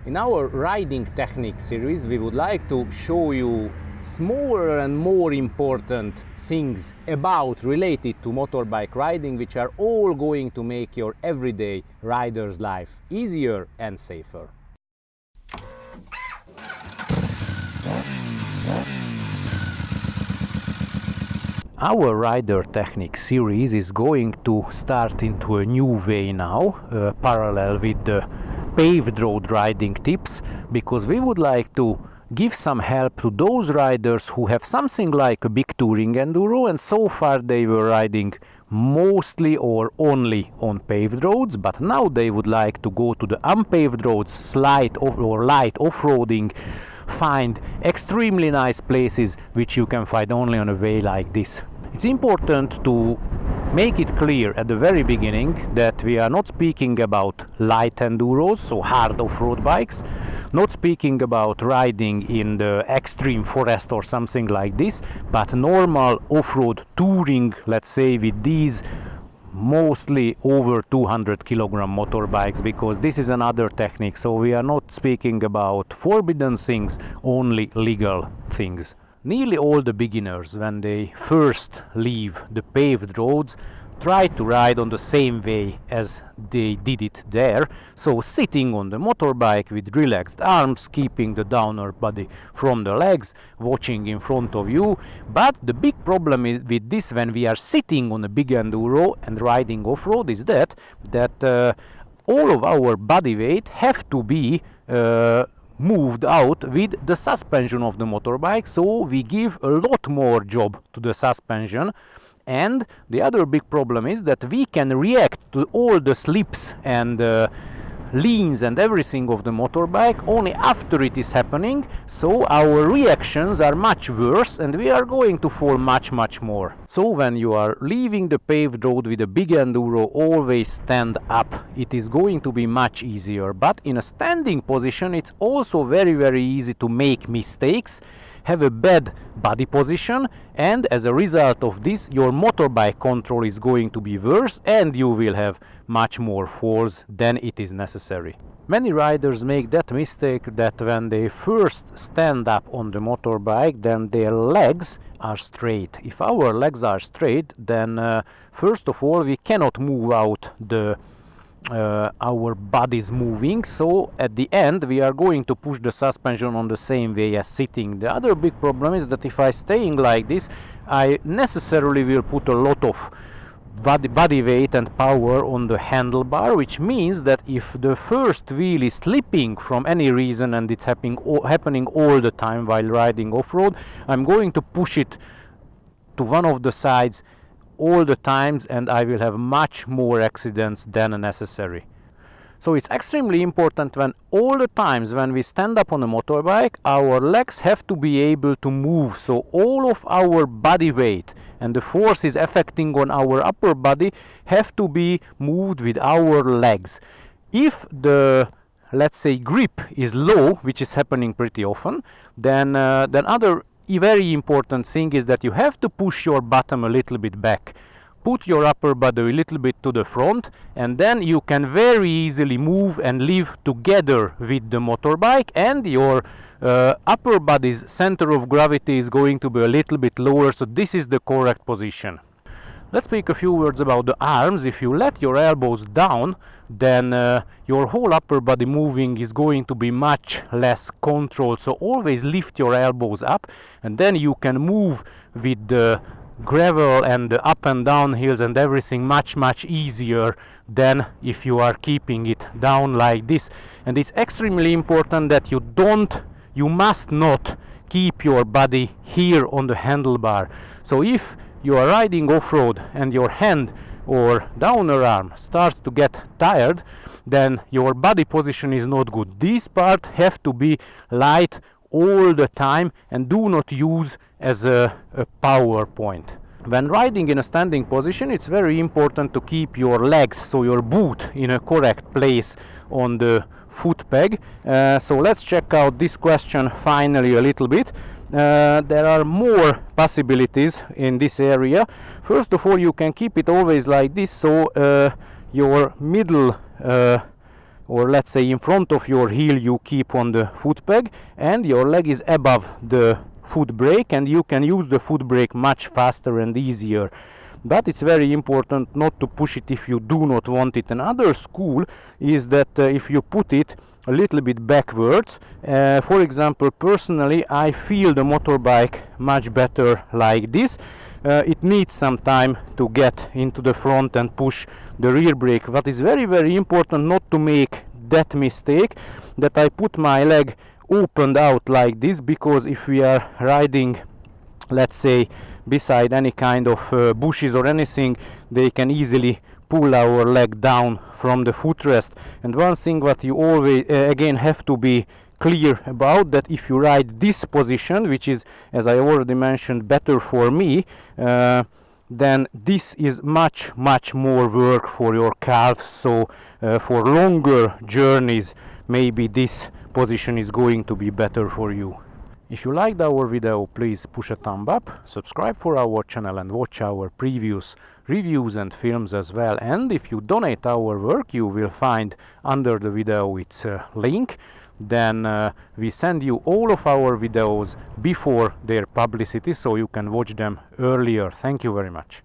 In our riding technique series, we would like to show you smaller and more important things related to motorbike riding, which are all going to make your everyday rider's life easier and safer. Our rider technique series is going to start into a new way now, parallel with the paved road riding tips, because we would like to give some help to those riders who have something like a big touring enduro, and so far they were riding mostly or only on paved roads, but now they would like to go to the unpaved roads, light off-roading, find extremely nice places which you can find only on a way like this. It's important to make it clear at the very beginning that we are not speaking about light enduros, so hard off-road bikes, not speaking about riding in the extreme forest or something like this, but normal off-road touring, let's say, with these mostly over 200 kilogram motorbikes, because this is another technique, so we are not speaking about forbidden things, only legal things. Nearly all the beginners, when they first leave the paved roads, try to ride on the same way as they did it there, so sitting on the motorbike with relaxed arms, keeping the downer body from the legs, watching in front of you. But the big problem with this, when we are sitting on a big enduro and riding off-road, is that all of our body weight have to be moved out with the suspension of the motorbike, so we give a lot more job to the suspension. And the other big problem is that we can react to all the slips and leans and everything of the motorbike only after it is happening, so our reactions are much worse and we are going to fall much more. So when you are leaving the paved road with a big enduro, always stand up. It is going to be much easier, but in a standing position it's also very easy to make mistakes, have a bad body position, and as a result of this your motorbike control is going to be worse and you will have much more falls than it is necessary. Many riders make that mistake that when they first stand up on the motorbike, then their legs are straight. If our legs are straight, then first of all we cannot move out our bodies moving, so at the end we are going to push the suspension on the same way as sitting. The other big problem is that if I staying like this, I necessarily will put a lot of body weight and power on the handlebar, which means that if the first wheel is slipping from any reason, and it's happening all the time while riding off-road, I'm going to push it to one of the sides all the times, and I will have much more accidents than necessary. So it's extremely important when all the times when we stand up on a motorbike, our legs have to be able to move, so all of our body weight and the forces affecting on our upper body have to be moved with our legs. If the, let's say, grip is low, which is happening pretty often, then other very important thing is that you have to push your bottom a little bit back, put your upper body a little bit to the front, and then you can very easily move and live together with the motorbike, and your upper body's center of gravity is going to be a little bit lower, so this is the correct position. Let's speak a few words about the arms. If you let your elbows down, then your whole upper body moving is going to be much less controlled, so always lift your elbows up, and then you can move with the gravel and the up and down hills and everything much easier than if you are keeping it down like this. And it's extremely important that you must not keep your body here on the handlebar. So if you are riding off-road and your hand or downer arm starts to get tired, then your body position is not good. These parts have to be light all the time and do not use as a power point. When riding in a standing position, it's very important to keep your legs, so your boot, in a correct place on the foot peg. So let's check out this question finally a little bit. There are more possibilities in this area. First of all, you can keep it always like this, so your middle or let's say in front of your heel you keep on the foot peg, and your leg is above the foot brake, and you can use the foot brake much faster and easier. But it's very important not to push it if you do not want it. Another school is that if you put it a little bit backwards, for example, personally I feel the motorbike much better like this. It needs some time to get into the front and push the rear brake. What is very, very important not to make that mistake, that I put my leg opened out like this, because if we are riding, let's say, beside any kind of bushes or anything, they can easily pull our leg down from the footrest. And one thing what you always again have to be clear about, that if you ride this position, which is, as I already mentioned, better for me, then this is much more work for your calves. So for longer journeys, maybe this position is going to be better for you. If you liked our video, please push a thumb up, subscribe for our channel and watch our previous reviews and films as well. And if you donate our work, you will find under the video its link. Then we send you all of our videos before their publicity, so you can watch them earlier. Thank you very much.